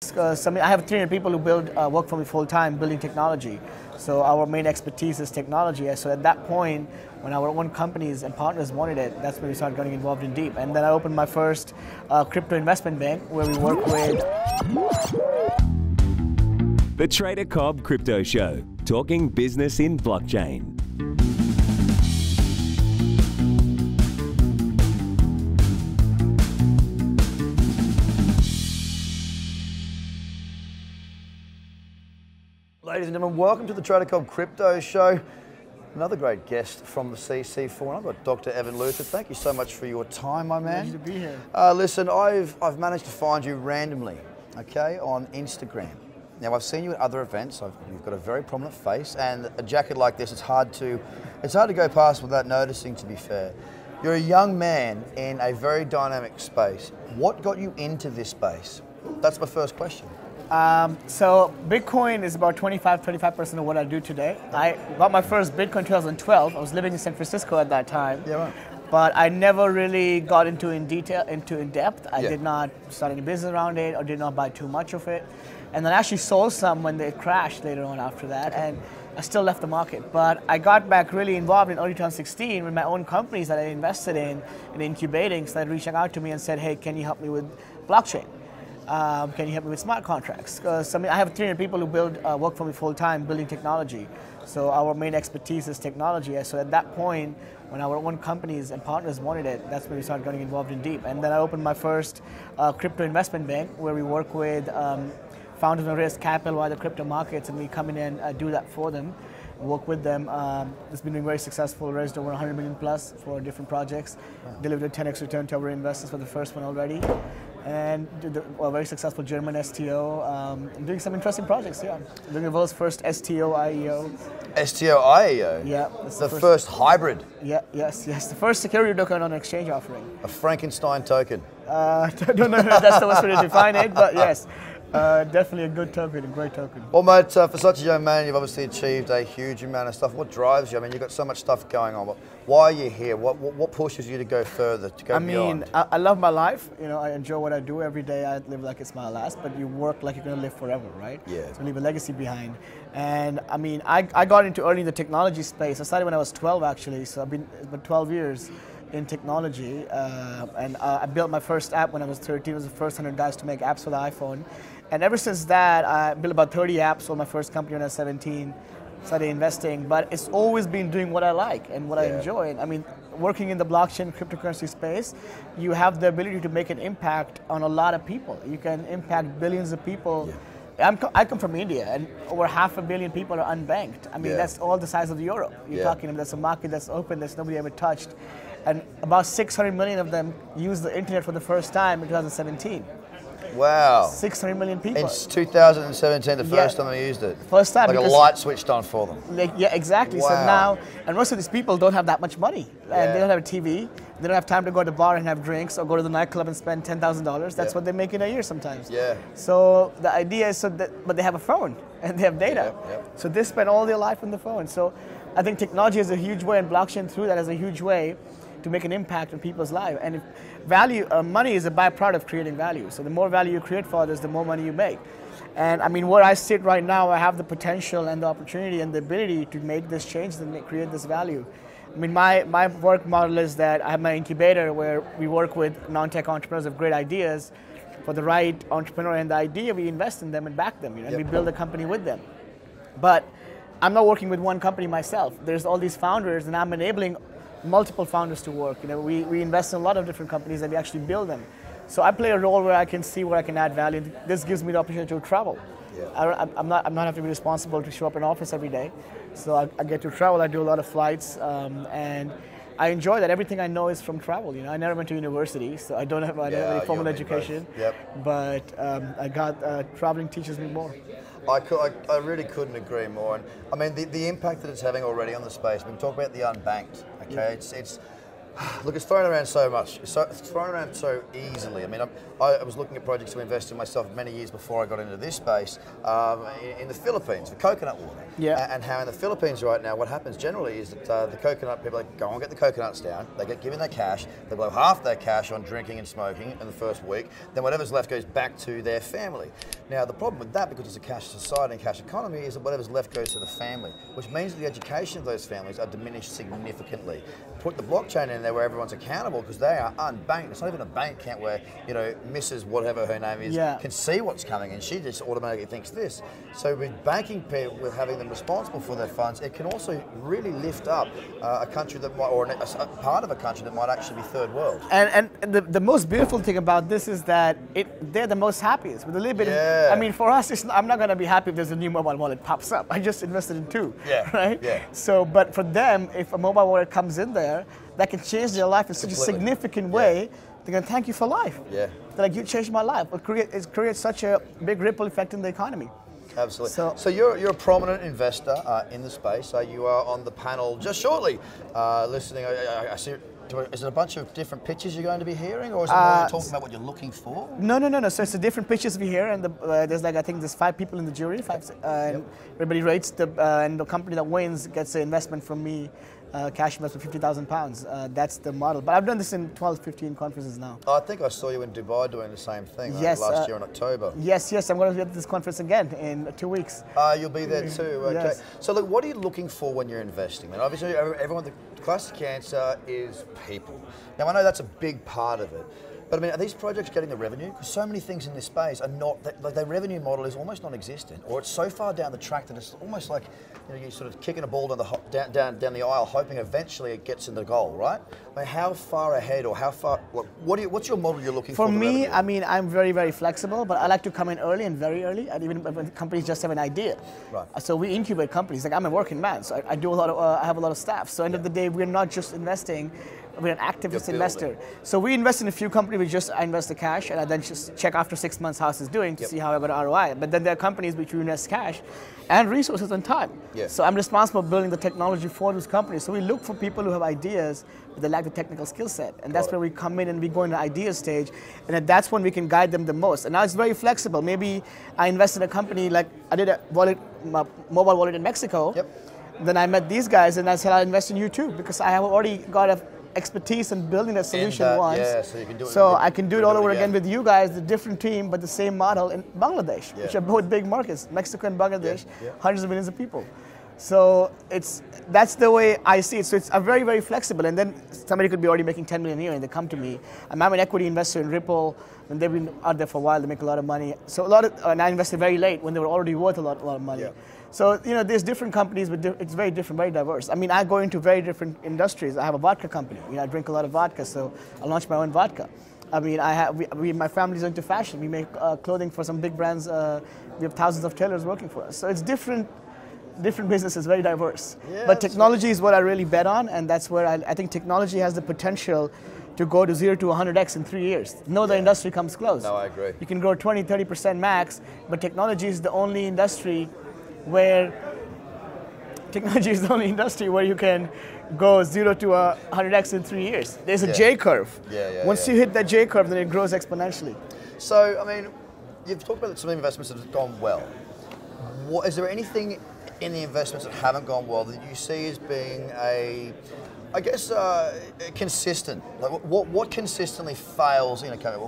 I have 300 people who work for me full time building technology. So our main expertise is technology. So at that point, when our own companies and partners wanted it, that's when we started getting involved in deep. And then I opened my first crypto investment bank where we work with. The Trader Cobb Crypto Show, talking business in blockchain. Ladies and gentlemen, welcome to the Trader Cobb Crypto Show. Another great guest from the CC4. I've got Dr. Evan Luthra. Thank you so much for your time, my man. Nice to be here. Listen, I've managed to find you randomly, okay, on Instagram. Now, I've seen you at other events. You've got a very prominent face, and a jacket like this, it's hard to go past without noticing, to be fair. You're a young man in a very dynamic space. What got you into this space? That's my first question. So Bitcoin is about 35% of what I do today. I got my first Bitcoin in 2012. I was living in San Francisco at that time. Yeah, right. But I never really got into in depth. I did not start any business around it or did not buy too much of it. And then I actually sold some when they crashed later on after that. And I still left the market. But I got back really involved in early 2016 with my own companies that I invested in incubating. Started reaching out to me and said, hey, can you help me with blockchain? Can you help me with smart contracts? Because I have 300 people who work for me full time building technology. So our main expertise is technology. So at that point, when our own companies and partners wanted it, that's when we started getting involved in deep. And then I opened my first crypto investment bank where we work with founders and raise capital via the crypto markets, and we come in and do that for them, work with them. It's been doing very successful, raised over 100 million plus for different projects, delivered a 10x return to our investors for the first one already, and did a very successful German STO, doing some interesting projects, doing the world's first STO IEO. STO IEO? Yeah. The first hybrid? Yeah, yes, the first security token on an exchange offering. A Frankenstein token? I don't know if that's the best way to define it, but yes. Definitely a good token, a great token. Well, mate, for such a young man, you've obviously achieved a huge amount of stuff. What drives you? I mean, you've got so much stuff going on. Why are you here? What pushes you to go further, to go beyond? I love my life. You know, I enjoy what I do every day. I live like it's my last, but you work like you're going to live forever, right? Yeah. So leave a legacy behind. And I mean, I got into early in the technology space. I started when I was 12, actually. So I've been about 12 years in technology. And I built my first app when I was 13. I was the first 100 guys to make apps for the iPhone. And ever since that, I built about 30 apps for my first company when I was 17, started investing. But it's always been doing what I like and what I enjoy. I mean, working in the blockchain cryptocurrency space, you have the ability to make an impact on a lot of people. You can impact billions of people. Yeah. I come from India, and over 500 million people are unbanked. I mean, that's all the size of Europe. You're talking about that's a market that's open, that's nobody ever touched. And about 600 million of them used the internet for the first time in 2017. Wow. 600 million people. It's 2017, the first time I used it. First time. Like a light switched on for them. Like, yeah, exactly. Wow. So now, and most of these people don't have that much money. And they don't have a TV. They don't have time to go to the bar and have drinks or go to the nightclub and spend $10,000. That's what they make in a year sometimes. Yeah. So the idea is but they have a phone and they have data. So they spend all their life on the phone. So I think technology is a huge way, and blockchain through that is a huge way to make an impact on people's lives. And if money is a byproduct of creating value. So the more value you create for others, the more money you make. And I mean, where I sit right now, I have the potential and the opportunity and the ability to make this change and create this value. I mean, my work model is that I have my incubator where we work with non-tech entrepreneurs with great ideas. For the right entrepreneur and the idea, we invest in them and back them, and we build a company with them. But I'm not working with one company myself. There's all these founders, and I'm enabling multiple founders to work. You know, we invest in a lot of different companies and we actually build them. So I play a role where I can see where I can add value. This gives me the opportunity to travel. I'm not having to be responsible to show up in office every day. So I get to travel. I do a lot of flights, and I enjoy that. Everything I know is from travel. You know, I never went to university, so I don't have any formal education. But I got traveling teaches me more. I really couldn't agree more. And I mean, the impact that it's having already on the space. We talk about the unbanked. Okay, it's Look, it's thrown around so much. It's thrown around so easily. I mean, I was looking at projects to invest in myself many years before I got into this space in the Philippines for coconut water. Yeah. And how in the Philippines right now, what happens generally is that the coconut people go and get the coconuts down. They get given their cash. They blow half their cash on drinking and smoking in the first week. Then whatever's left goes back to their family. Now, the problem with that, because it's a cash society and cash economy, is that whatever's left goes to the family, which means that the education of those families are diminished significantly. Put the blockchain in there where everyone's accountable because they are unbanked. It's not even a bank account where, you know, Mrs. whatever her name is can see what's coming and she just automatically thinks this. So with banking people, with having them responsible for their funds, it can also really lift up a country that might, or a part of a country that might actually be third world. And the most beautiful thing about this is that they're the most happiest with a little bit. I mean, for us, I'm not going to be happy if there's a new mobile wallet pops up. I just invested in 2, right? Yeah. So, but for them, if a mobile wallet comes in there, that can change their life in such a significant way. They're going to thank you for life. Yeah. They're like, you changed my life. It creates such a big ripple effect in the economy. Absolutely. So you're a prominent investor in the space. You are on the panel just shortly, listening. I see. Is it a bunch of different pitches you're going to be hearing, or is it more you're talking about what you're looking for? No. So it's a different pitches we hear, and there's I think there's 5 people in the jury, and everybody rates and the company that wins gets an investment from me. Cash investment, £50,000. That's the model. But I've done this in 12, 15 conferences now. I think I saw you in Dubai doing the same thing last year in October. Yes. I'm going to be at this conference again in 2 weeks. You'll be there too. Okay. Yes. So look, what are you looking for when you're investing? And obviously, everyone, the classic answer is people. Now I know that's a big part of it. But I mean, are these projects getting the revenue? Because so many things in this space are not, like their revenue model is almost non-existent, or it's so far down the track that it's almost like, you know, you're sort of kicking a ball down the aisle, hoping eventually it gets in the goal, right? I mean, how far ahead, or how far? What's your model you're looking for? For me, I mean, I'm very, very flexible, but I like to come in early and very early, and even when companies just have an idea. Right. So we incubate companies. Like I'm a working man, so I do a lot of, I have a lot of staff. So end of the day, we're not just investing. We're an activist investor. So we invest in a few companies, I invest the cash, and I then just check after 6 months how it's doing to see how I got ROI. But then there are companies which we invest cash and resources and time. So I'm responsible for building the technology for those companies. So we look for people who have ideas, but they lack the technical skill set. And that's where we come in and we go into the idea stage, and that's when we can guide them the most. And now it's very flexible. Maybe I invest in a company, like I did a mobile wallet in Mexico. Then I met these guys, and I said, I'll invest in you too, because I have already got a expertise in building a solution once. So you can do it. So I can do it all over again with you guys, the different team, but the same model in Bangladesh, which are both big markets, Mexico and Bangladesh, hundreds of millions of people. So that's the way I see it. So it's very, very flexible. And then somebody could be already making 10 million a year and they come to me. I'm an equity investor in Ripple, and they've been out there for a while. They make a lot of money. So and I invested very late when they were already worth a lot of money. So, you know, there's different companies, but it's very different, very diverse. I mean, I go into very different industries. I have a vodka company. You know, I drink a lot of vodka, so I launched my own vodka. I mean, my family's into fashion. We make clothing for some big brands. We have thousands of tailors working for us. So it's different businesses, very diverse. But technology is what I really bet on, and that's where I think technology has the potential to go to 0 to 100x in 3 years. No other industry comes close. No, I agree. You can grow 20, 30% max, but technology is the only industry where you can go 0 to 100x in 3 years. There's a J curve. Once you hit that J curve, then it grows exponentially. So, I mean, you've talked about some investments that have gone well. Is there anything in the investments that haven't gone well that you see as being consistent? Like what consistently fails in a company?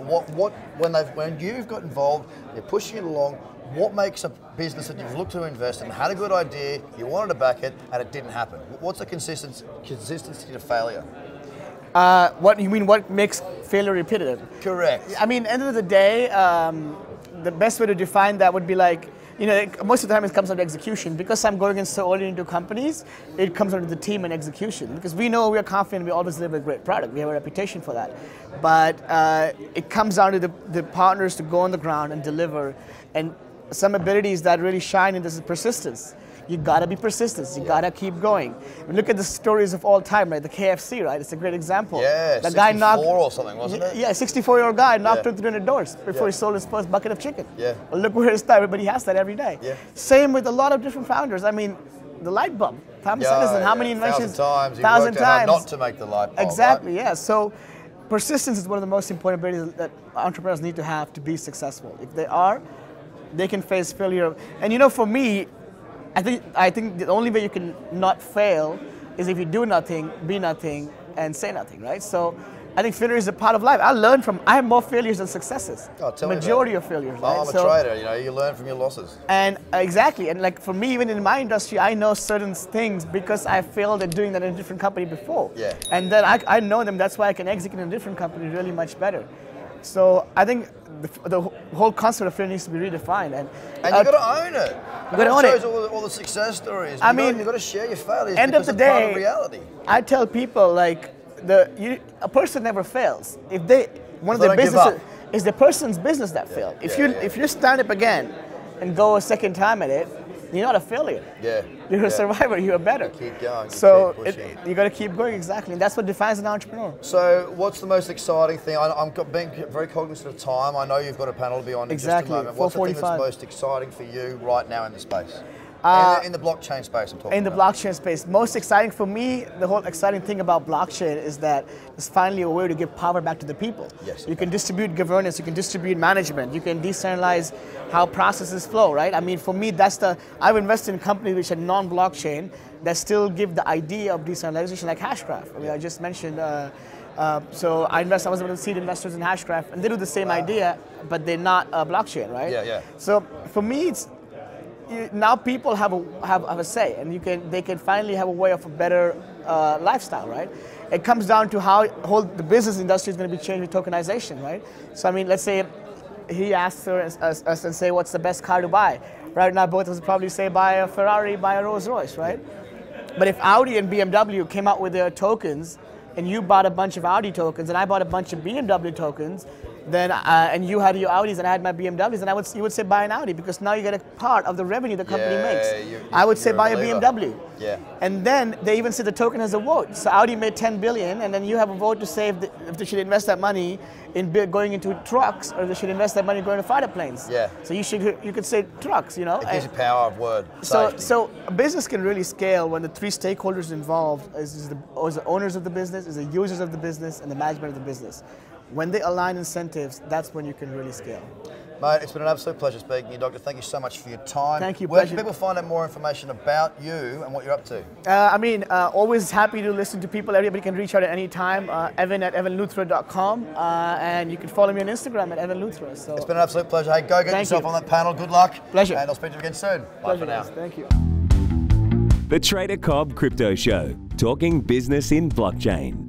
When you've got involved, they're pushing it along. What makes a business that you've looked to invest in, had a good idea, you wanted to back it, and it didn't happen? What's the consistency to failure? What you mean? What makes failure repetitive? Correct. I mean, end of the day, the best way to define that would be like, you know, most of the time it comes down to execution. Because I'm going in so early into companies, it comes down to the team and execution. Because we know, we are confident, we always deliver a great product. We have a reputation for that. But it comes down to the partners to go on the ground and deliver. And some abilities that really shine in this is persistence. You gotta be persistent. You gotta keep going. Look at the stories of all time, right? The KFC, right? It's a great example. Yeah, the 64 guy or something, wasn't it? Yeah, 64-year-old guy knocked on 300 doors before he sold his first bucket of chicken. Well, look where it's at. Everybody has that every day. Same with a lot of different founders. I mean, the light bulb. Thomas Edison, how many inventions? 1,000 times. He Thousand worked out times. how not to make the light bulb. Exactly, right? yeah. So persistence is one of the most important abilities that entrepreneurs need to have to be successful. If they are, they can face failure. And you know, for me, I think the only way you can not fail is if you do nothing, be nothing, and say nothing, right? So I think failure is a part of life. I have more failures than successes. Oh, tell me Majority of failures, right? I'm a trader, you know, you learn from your losses. And exactly, and like for me, even in my industry, I know certain things because I failed at doing that in a different company before. Yeah. And then I know them, that's why I can execute in a different company really much better. So I think the whole concept of failure needs to be redefined. And you've got to own it. You've got to own it. All the success stories. I mean, you've got to share your failures end of because the it's part day, of reality. I tell people like, a person never fails. If one of their businesses is the person's business that failed. If you stand up again and go a second time at it, you're not a failure. Yeah. You're a survivor. You're better. Keep going. So you got to keep going, exactly. And that's what defines an entrepreneur. So what's the most exciting thing? I'm being very cognizant of time. I know you've got a panel to be on in just a moment. What's the thing that's most exciting for you right now in the space? In the blockchain space, I'm talking about. In the blockchain space. Most exciting for me, the whole exciting thing about blockchain is that it's finally a way to give power back to the people. Yes, You can distribute governance, you can distribute management, you can decentralize how processes flow, right? I mean, for me, I've invested in companies which are non-blockchain that still give the idea of decentralization, like Hashgraph. I mean, I just mentioned, so I was one of the seed investors in Hashgraph, and they do the same idea, but they're not blockchain, right? Yeah. So for me, now people have a say, and they can finally have a way of a better lifestyle, right? It comes down to how the business industry is going to be changed with tokenization, right? So I mean, let's say he asks us and say, what's the best car to buy? Right now, both of us probably say buy a Ferrari, buy a Rolls Royce, right? But if Audi and BMW came out with their tokens, and you bought a bunch of Audi tokens, and I bought a bunch of BMW tokens, then and you had your Audis and I had my BMWs, and you would say buy an Audi because now you get a part of the revenue the company makes. I would say buy a BMW. Yeah. And then they even say the token has a vote. So Audi made 10 billion, and then you have a vote to say if they should invest that money in going into trucks, or they should invest that money going to fighter planes. Yeah. So you could say trucks, you know. It gives you power of word. So a business can really scale when the three stakeholders involved is the owners of the business, is the users of the business, and the management of the business. When they align incentives, that's when you can really scale. Mate, it's been an absolute pleasure speaking to you, Doctor. Thank you so much for your time. Thank you. Where can people find out more information about you and what you're up to? Always happy to listen to people. Everybody can reach out at any time. Evan at evanluthra.com. And you can follow me on Instagram at evanluthra. So it's been an absolute pleasure. Hey, go get yourself on that panel. Good luck. Pleasure. And I'll speak to you again soon. Bye for now. Thank you. The Trader Cobb Crypto Show, talking business in blockchain.